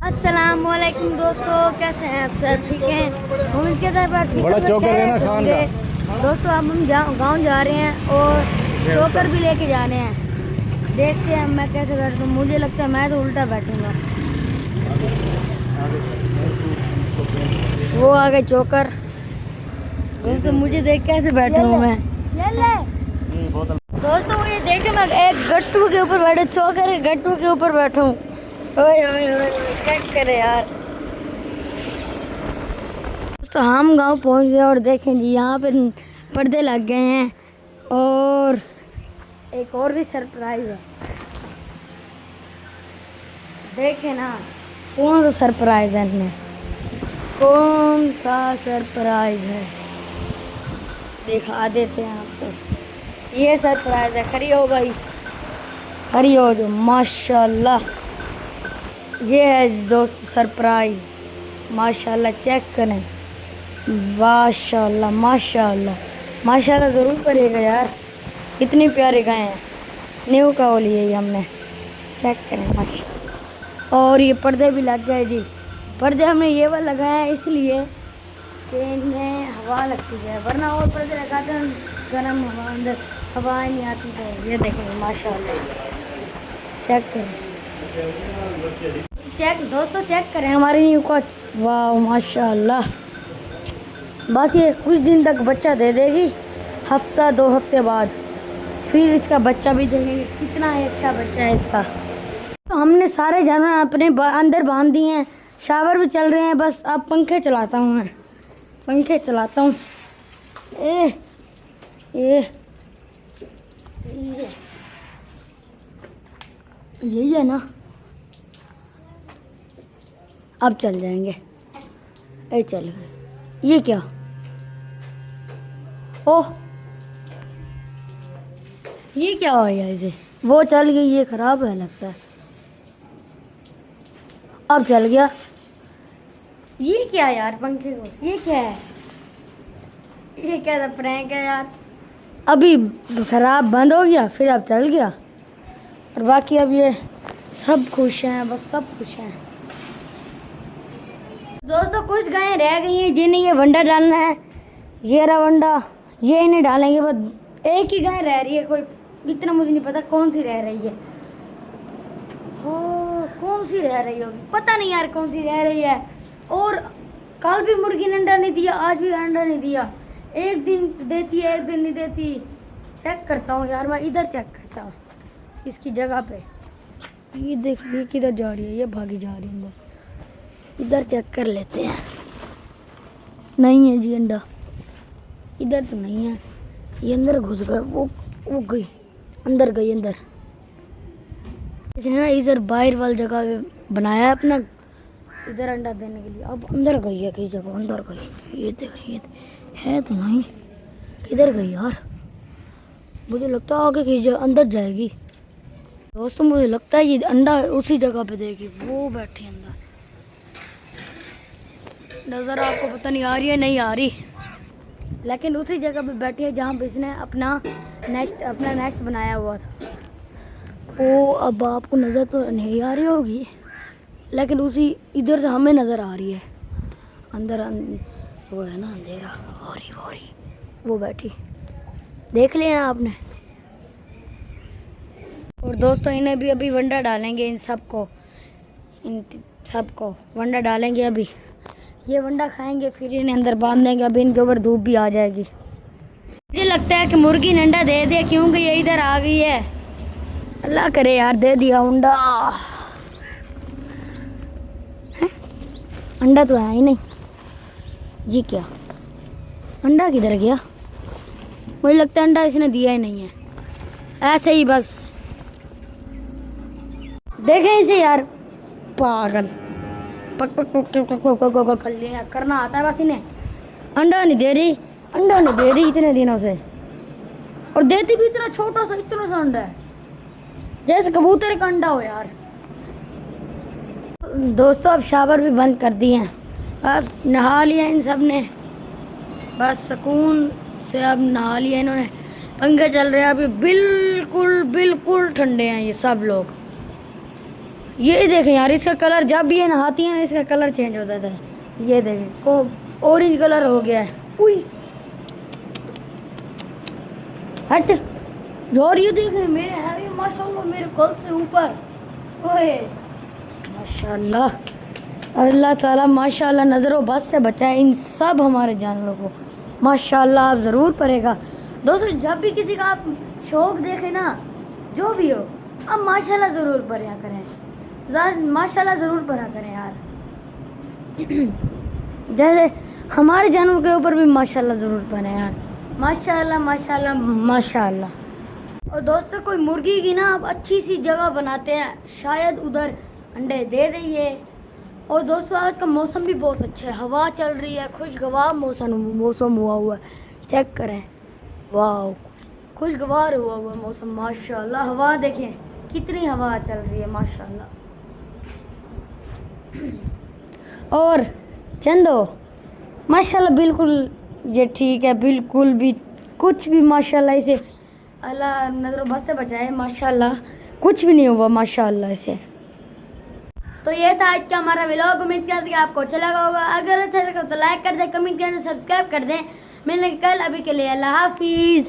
अस्सलाम वालेकुम दोस्तों, कैसे हैं आप सब? ठीक हैं? उम्मीद के साथ आप ठीक बड़ा चोकर है ना खान का। दोस्तों अब हम गांव जा रहे हैं और चोकर भी लेके जाने हैं। देखते हैं मैं कैसे बैठता हूँ। मुझे लगता है मैं तो उल्टा बैठूंगा। वो आ गए चोकर। दोस्तों मुझे देख कैसे बैठा हूँ मैं। दोस्तों मुझे देखे मैं एक गट्टू के ऊपर बैठे, चोकर के गट्टू के ऊपर बैठा हूँ। ओए ओए ओए चेक करे यार। तो हम गांव पहुंच गए और देखें जी यहाँ पे पर्दे लग गए हैं और एक और भी सरप्राइज है। देखें ना कौन सा सरप्राइज है इनमें, कौन सा सरप्राइज है दिखा देते हैं आपको। ये सरप्राइज है। खड़ी हो भाई, खड़ी हो जो। माशाल्लाह ये है दोस्त सरप्राइज। माशाल्लाह चेक करें। माशाल्लाह माशाल्लाह माशाल्लाह ज़रूर करेगा यार। कितनी प्यारे गाय हैं। न्यू का लिए है हमने। चेक करें माशाल्लाह। और ये पर्दे भी लग गए जी। पर्दे हमने ये वाला लगाया है इसलिए कि इन्हें हवा लगती है, वरना और पर्दे लगाते हैं गर्म हवा, अंदर हवा नहीं आती। तो ये देखेंगे माशाल्लाह। चेक करें, चेक दोस्तों चेक करें हमारी न्यू का। वाह माशाल्लाह। बस ये कुछ दिन तक बच्चा दे देगी, हफ्ता 2 हफ्ते बाद फिर इसका बच्चा भी देखेंगे। कितना ही अच्छा बच्चा है इसका। तो हमने सारे जानवर अपने अंदर बांध दिए हैं। शावर भी चल रहे हैं। बस अब पंखे चलाता हूँ मैं, पंखे चलाता हूँ। यही है ना। अब चल जाएंगे। ए चल गए। ये क्या? ओह ये क्या हो गया इसे? वो चल गई, ये खराब है लगता है। अब चल गया। ये क्या यार पंखे को? ये क्या है? ये क्या था? प्रैंक है यार। अभी खराब बंद हो गया फिर अब चल गया। और बाकी अब ये सब खुश हैं, बस सब खुश हैं। दोस्तों कुछ गायें रह गई हैं जिन्हें ये वंडा डालना है। ये रहा वंडा, ये इन्हें डालेंगे। बस एक ही गाय रह रही है, कोई इतना मुझे नहीं पता कौन सी रह रही है। हो कौन सी रह रही होगी, पता नहीं यार कौन सी रह रही है। और कल भी मुर्गी ने अंडा नहीं दिया, आज भी अंडा नहीं दिया। एक दिन देती है एक दिन नहीं देती। चेक करता हूँ यार मैं, इधर चेक करता हूँ इसकी जगह पे। ये देख ये किधर जा रही है, ये भागी जा रही है अंदर। इधर चेक कर लेते हैं। नहीं है जी अंडा, इधर तो नहीं है। ये अंदर घुस गए, वो गई अंदर, गई अंदर। इसने ना इधर बाहर वाली जगह पे बनाया है अपना, इधर अंडा देने के लिए। अब अंदर गई है किसी जगह, अंदर गई। ये देखिए है तो नहीं, किधर गई यार? मुझे लगता है आगे किसी जगह अंदर जाएगी। दोस्तों मुझे लगता है ये अंडा उसी जगह पे देगी, वो बैठी अंदर। नज़र आपको पता नहीं आ रही है? नहीं आ रही, लेकिन उसी जगह पे बैठी है जहाँ पे इसने अपना नेस्ट बनाया हुआ था। वो अब आपको नज़र तो नहीं आ रही होगी, लेकिन उसी इधर से हमें नज़र आ रही है। अंदर वो है ना अंधेरा, हो रही वो बैठी, देख लिया आपने। और दोस्तों इन्हें भी अभी वंडा डालेंगे, इन सबको वंडा डालेंगे अभी। ये वंडा खाएंगे फिर इन्हें अंदर बांध देंगे। अभी इनके ऊपर धूप भी आ जाएगी। मुझे लगता है कि मुर्गी ने अंडा दे दिया, क्योंकि ये इधर आ गई है। अल्लाह करे यार दे दिया अंडा। अंडा तो है ही नहीं जी। क्या अंडा किधर गया? मुझे लगता है अंडा इसने दिया ही नहीं है, ऐसे ही बस। देखें इसे यार, पागल। पक पक पक पक पक पक पक कर लिया, करना आता है बस इन्हें। अंडा नहीं दे रही, अंडा नहीं दे रही इतने दिनों से। और देती भी इतना छोटा सा, इतना सा अंडा है जैसे कबूतर का अंडा हो यार। दोस्तों अब शावर भी बंद कर दिए हैं। अब नहा लिया इन सब ने, बस सुकून से अब नहा लिया इन्होंने। पंखे चल रहे हैं अभी, बिल्कुल बिल्कुल ठंडे हैं ये सब लोग। ये देखें यार, इसका कलर जब भी ये नहाती है ना इसका कलर चेंज हो जाता है। ये देखें को ऑरेंज कलर हो गया है। उई हट यार, ये देखें मेरे है माशाल्लाह, मेरे कल से ऊपर। ओए माशाल्लाह, अल्लाह ताला माशाल्लाह नज़रों बस से बचाए इन सब हमारे जानवरों को। माशाल्लाह आप ज़रूर पढ़ेगा दोस्तों, जब भी किसी का आप शौक़ देखें ना, जो भी हो, अब माशाल्लाह ज़रूर पढ़ा करें, माशाल्लाह ज़रूर पढ़ा करें यार। जैसे हमारे जानवर के ऊपर भी माशाल्लाह ज़रूर पढ़ें यार। माशाल्लाह माशाल्लाह माशाल्लाह। और दोस्तों कोई मुर्गी की ना आप अच्छी सी जगह बनाते हैं, शायद उधर अंडे दे देंगे। और दोस्तों आज का मौसम भी बहुत अच्छा है, हवा चल रही है, खुशगवार मौसम हुआ है। चेक करें, वाह खुशगवार हुआ मौसम माशाल्लाह। हवा देखें कितनी हवा चल रही है माशाल्लाह। और चंदो माशाल्लाह बिल्कुल ये ठीक है, बिल्कुल भी कुछ भी माशाल्लाह इसे अल्लाह नज़रों बस से बचाए। माशाल्लाह कुछ भी नहीं हुआ माशाल्लाह इसे। तो ये था आज का हमारा व्लॉग। उम्मीद करते कि आपको अच्छा लगा होगा। अगर अच्छा लगा तो लाइक कर दें, कमेंट कर दें, सब्सक्राइब कर दें। मिलने कल, अभी के लिए अल्लाह हाफिज़।